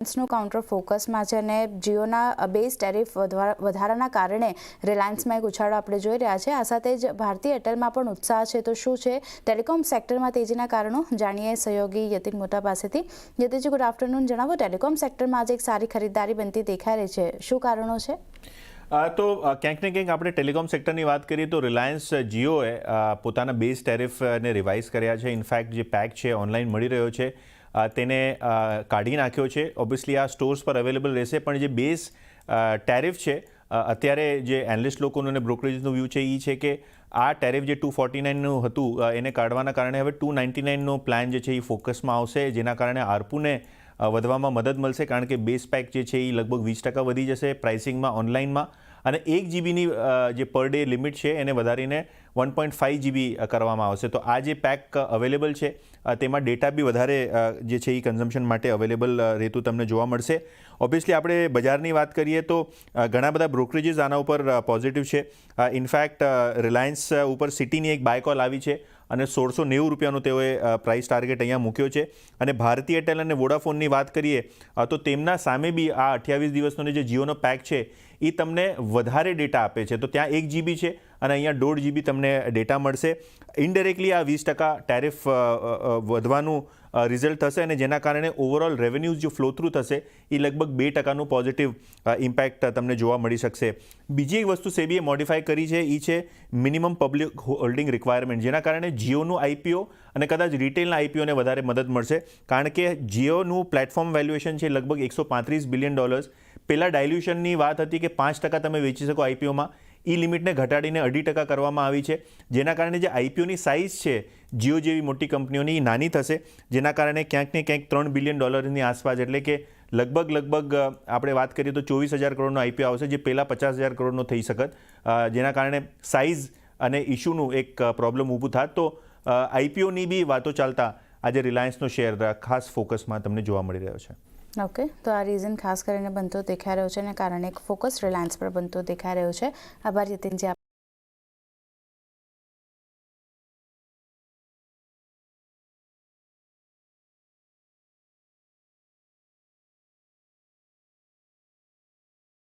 નું કાઉન્ટર ફોકસમાં છે અને જીઓના બેઝ ટેરિફ વધારાના કારણે રિલાયન્સમાં એક ઉછાળો આપણે જોઈ રહ્યા છે। આ સાથે જ ભારતીય એરટેલમાં પણ ઉત્સાહ છે। તો શું છે ટેલિકોમ સેક્ટરમાં તેજીના કારણો, જાણીએ સહયોગી યતિન મોટા પાસેથી। યતિનજી, ગુડ આફ્ટરનૂન। જણાવો, ટેલિકોમ સેક્ટરમાં આજે એક સારી ખરીદારી બનતી દેખાઈ રહી છે, શું કારણો છે? તો ક્યાંક ને ક્યાંક આપણે ટેલિકોમ સેક્ટરની વાત કરીએ તો રિલાયન્સ જીઓએ પોતાના બેઝ ટેરિફને રિવાઇઝ કર્યા છે। ઇનફેક્ટ જે પેક છે ઓનલાઈન મળી રહ્યો છે તેને કાઢી નાખ્યો છે। ઓબ્વિયસલી આ સ્ટોર્સ પર અવેલેબલ રહેશે, પણ જે બેઝ ટેરિફ છે અત્યારે જે એનાલિસ્ટ લોકોનું અને બ્રોકરેજનું વ્યૂ છે એ છે કે આ ટેરિફ જે 249નું હતું એને કાઢવાના કારણે હવે 299નો પ્લાન જે છે એ ફોકસમાં આવશે, જેના કારણે આરપુને વધવામાં મદદ મળશે, કારણ કે બેઝ પેક જે છે એ લગભગ 20% વધી જશે પ્રાઇસિંગમાં ઓનલાઈનમાં, અને 1 જીબીની જે પર ડે લિમિટ છે એને વધારીને 1.5 જીબી કરવામાં આવશે। તો આ જે પેક અવેલેબલ છે તેમાં ડેટા બી વધારે જે છે એ કન્ઝમ્પશન માટે અવેલેબલ રહેતું તમને જોવા મળશે। ઓબ્વિયસલી આપણે બજારની વાત કરીએ તો ઘણા બધા બ્રોકરેજીસ આના ઉપર પોઝિટિવ છે। ઇનફેક્ટ રિલાયન્સ ઉપર સિટીની એક બાય કોલ આવી છે અને 1690 રૂપિયાનો તેઓએ પ્રાઇસ ટાર્ગેટ અહીંયા મૂક્યો છે। અને ભારતીય એરટેલ અને વોડાફોનની વાત કરીએ તો તેમના સામે બી આ 28 દિવસનો જે જીઓનો પેક છે એ તમને વધારે ડેટા આપે છે। તો ત્યાં 1 જીબી છે અને અહીંયા 1.5 જીબી તમને ડેટા મળશે। ઇનડાયરેક્ટલી આ 20% ટેરિફ વધવાનું રિઝલ્ટ થશે, અને જેના કારણે ઓવરઓલ રેવન્યુઝ જે ફ્લો થ્રુ થશે એ લગભગ 2%નું પોઝિટિવ ઇમ્પેક્ટ તમને જોવા મળી શકશે। બીજી એક વસ્તુ સેબીએ મોડિફાઈ કરી છે એ છે મિનિમમ પબ્લિક હોલ્ડિંગ રિક્વાયરમેન્ટ, જેના કારણે જીઓનું આઈપીઓ અને કદાચ રિટેલના આઈપીઓને વધારે મદદ મળશે, કારણ કે જીઓનું પ્લેટફોર્મ વેલ્યુએશન છે લગભગ $135 બિલિયન। પહેલાં ડાયલ્યુશનની વાત હતી કે 5% તમે વેચી શકો આઈપીઓમાં, એ લિમિટને ઘટાડીને 2.5% કરવામાં આવી છે, જેના કારણે જે આઈપીઓની સાઇઝ છે જીઓ જેવી મોટી કંપનીઓની એ નાની થશે, જેના કારણે ક્યાંક ને ક્યાંક $3 બિલિયન આસપાસ, એટલે કે લગભગ આપણે વાત કરીએ તો 24,000 કરોડનો આઈપીઓ આવશે, જે પહેલાં 50,000 કરોડનો થઈ શકત, જેના કારણે સાઇઝ અને ઇશ્યુનું એક પ્રોબ્લેમ ઊભું થાત। તો આઈપીઓની બી વાતો ચાલતા આજે રિલાયન્સનો શેર ખાસ ફોકસમાં તમને જોવા મળી રહ્યો છે। ઓકે, તો આ રીઝન ખાસ કરીને બનતો દેખાઈ રહ્યો છે અને કારણે એક ફોકસ રિલાયન્સ પર બનતો દેખાઈ રહ્યો છે। આભાર યતિનજી।